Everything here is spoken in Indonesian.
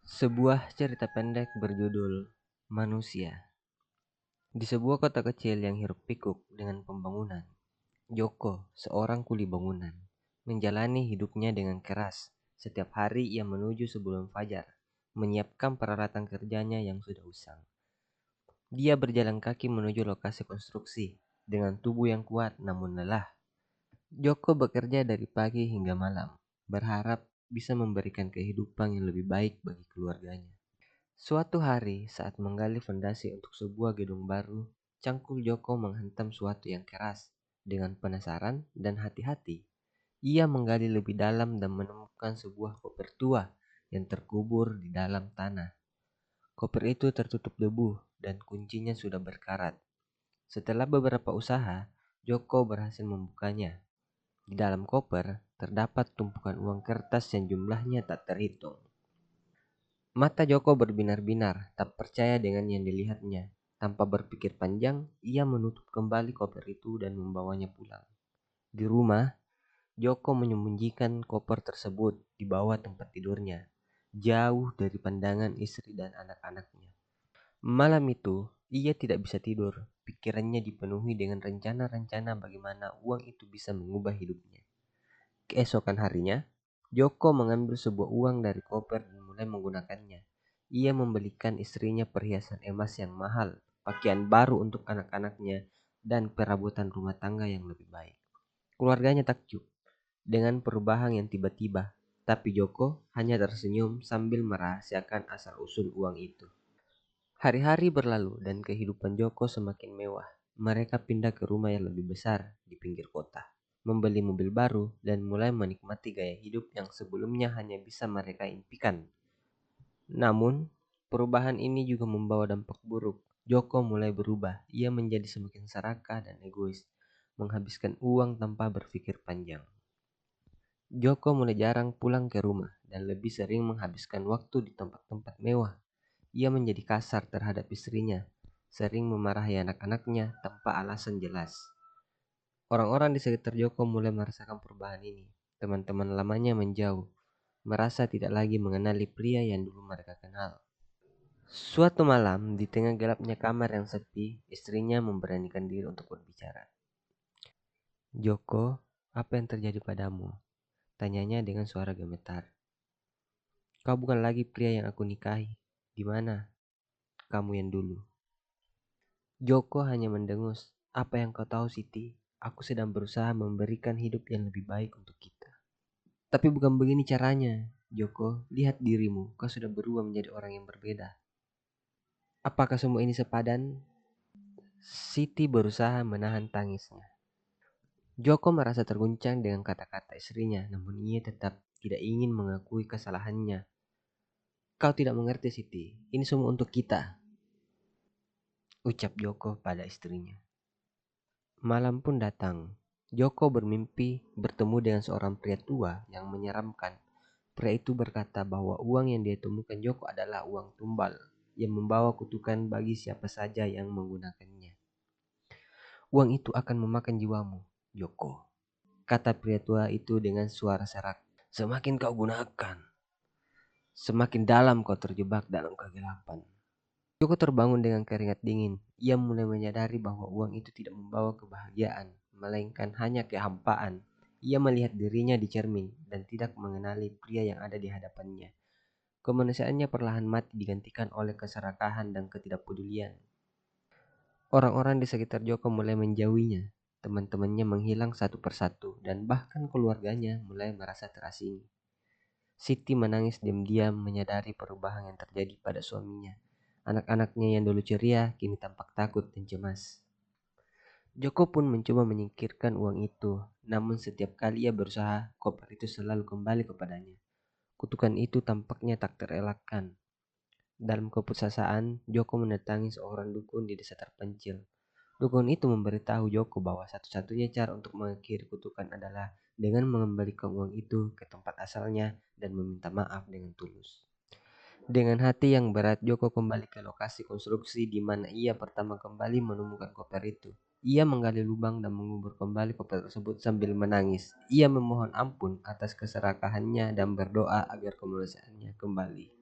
Sebuah cerita pendek berjudul Manusia. Di sebuah kota kecil yang hiruk-pikuk dengan pembangunan, Joko, seorang kuli bangunan, menjalani hidupnya dengan keras. Setiap hari ia menuju sebelum fajar, menyiapkan peralatan kerjanya yang sudah usang. Dia berjalan kaki menuju lokasi konstruksi dengan tubuh yang kuat namun lelah. Joko bekerja dari pagi hingga malam, berharap bisa memberikan kehidupan yang lebih baik bagi keluarganya. Suatu hari, saat menggali fondasi untuk sebuah gedung baru, cangkul Joko menghantam suatu yang keras. Dengan penasaran dan hati-hati, ia menggali lebih dalam dan menemukan sebuah koper tua yang terkubur di dalam tanah. Koper itu tertutup debu dan kuncinya sudah berkarat. Setelah beberapa usaha, Joko berhasil membukanya. Di dalam koper terdapat tumpukan uang kertas yang jumlahnya tak terhitung. Mata Joko berbinar-binar, tak percaya dengan yang dilihatnya. Tanpa berpikir panjang, ia menutup kembali koper itu dan membawanya pulang. Di rumah, Joko menyembunyikan koper tersebut di bawah tempat tidurnya, jauh dari pandangan istri dan anak-anaknya. Malam itu, ia tidak bisa tidur. Pikirannya dipenuhi dengan rencana-rencana bagaimana uang itu bisa mengubah hidupnya. Keesokan harinya, Joko mengambil sebuah uang dari koper dan mulai menggunakannya. Ia membelikan istrinya perhiasan emas yang mahal, pakaian baru untuk anak-anaknya, dan perabotan rumah tangga yang lebih baik. Keluarganya takjub dengan perubahan yang tiba-tiba, tapi Joko hanya tersenyum sambil merahasiakan asal-usul uang itu. Hari-hari berlalu dan kehidupan Joko semakin mewah. Mereka pindah ke rumah yang lebih besar di pinggir kota, membeli mobil baru, dan mulai menikmati gaya hidup yang sebelumnya hanya bisa mereka impikan. Namun, perubahan ini juga membawa dampak buruk. Joko mulai berubah. Ia menjadi semakin serakah dan egois, menghabiskan uang tanpa berpikir panjang. Joko mulai jarang pulang ke rumah dan lebih sering menghabiskan waktu di tempat-tempat mewah. Ia menjadi kasar terhadap istrinya, sering memarahi anak-anaknya tanpa alasan jelas. Orang-orang di sekitar Joko mulai merasakan perubahan ini. Teman-teman lamanya menjauh, merasa tidak lagi mengenali pria yang dulu mereka kenal. Suatu malam, di tengah gelapnya kamar yang sepi, istrinya memberanikan diri untuk berbicara. "Joko, apa yang terjadi padamu?" tanyanya dengan suara gemetar. "Kau bukan lagi pria yang aku nikahi. Di mana kamu yang dulu?" Joko hanya mendengus. "Apa yang kau tahu, Siti? Aku sedang berusaha memberikan hidup yang lebih baik untuk kita." "Tapi bukan begini caranya, Joko. Lihat dirimu, kau sudah berubah menjadi orang yang berbeda. Apakah semua ini sepadan?" Siti berusaha menahan tangisnya. Joko merasa terguncang dengan kata-kata istrinya, namun ia tetap tidak ingin mengakui kesalahannya. "Kau tidak mengerti, Siti. Ini semua untuk kita," ucap Joko pada istrinya. Malam pun datang. Joko bermimpi bertemu dengan seorang pria tua yang menyeramkan. Pria itu berkata bahwa uang yang dia temukan Joko adalah uang tumbal yang membawa kutukan bagi siapa saja yang menggunakannya. "Uang itu akan memakan jiwamu, Joko," kata pria tua itu dengan suara serak. "Semakin kau gunakan, semakin dalam kau terjebak dalam kegelapan." Joko terbangun dengan keringat dingin. Ia mulai menyadari bahwa uang itu tidak membawa kebahagiaan, melainkan hanya kehampaan. Ia melihat dirinya di cermin dan tidak mengenali pria yang ada di hadapannya. Kemanusiaannya perlahan mati digantikan oleh keserakahan dan ketidakpedulian. Orang-orang di sekitar Joko mulai menjauhinya. Teman-temannya menghilang satu persatu dan bahkan keluarganya mulai merasa terasingi. Siti menangis diam-diam menyadari perubahan yang terjadi pada suaminya. Anak-anaknya yang dulu ceria kini tampak takut dan cemas. Joko pun mencoba menyingkirkan uang itu, namun setiap kali ia berusaha, koper itu selalu kembali kepadanya. Kutukan itu tampaknya tak terelakkan. Dalam keputusasaan, Joko mendatangi seorang dukun di desa terpencil. Dukun itu memberitahu Joko bahwa satu-satunya cara untuk mengakhiri kutukan adalah dengan mengembalikan uang itu ke tempat asalnya dan meminta maaf dengan tulus. Dengan hati yang berat, Joko kembali ke lokasi konstruksi di mana ia pertama kembali menemukan koper itu. Ia menggali lubang dan mengubur kembali koper tersebut sambil menangis. Ia memohon ampun atas keserakahannya dan berdoa agar kemanusiaannya kembali.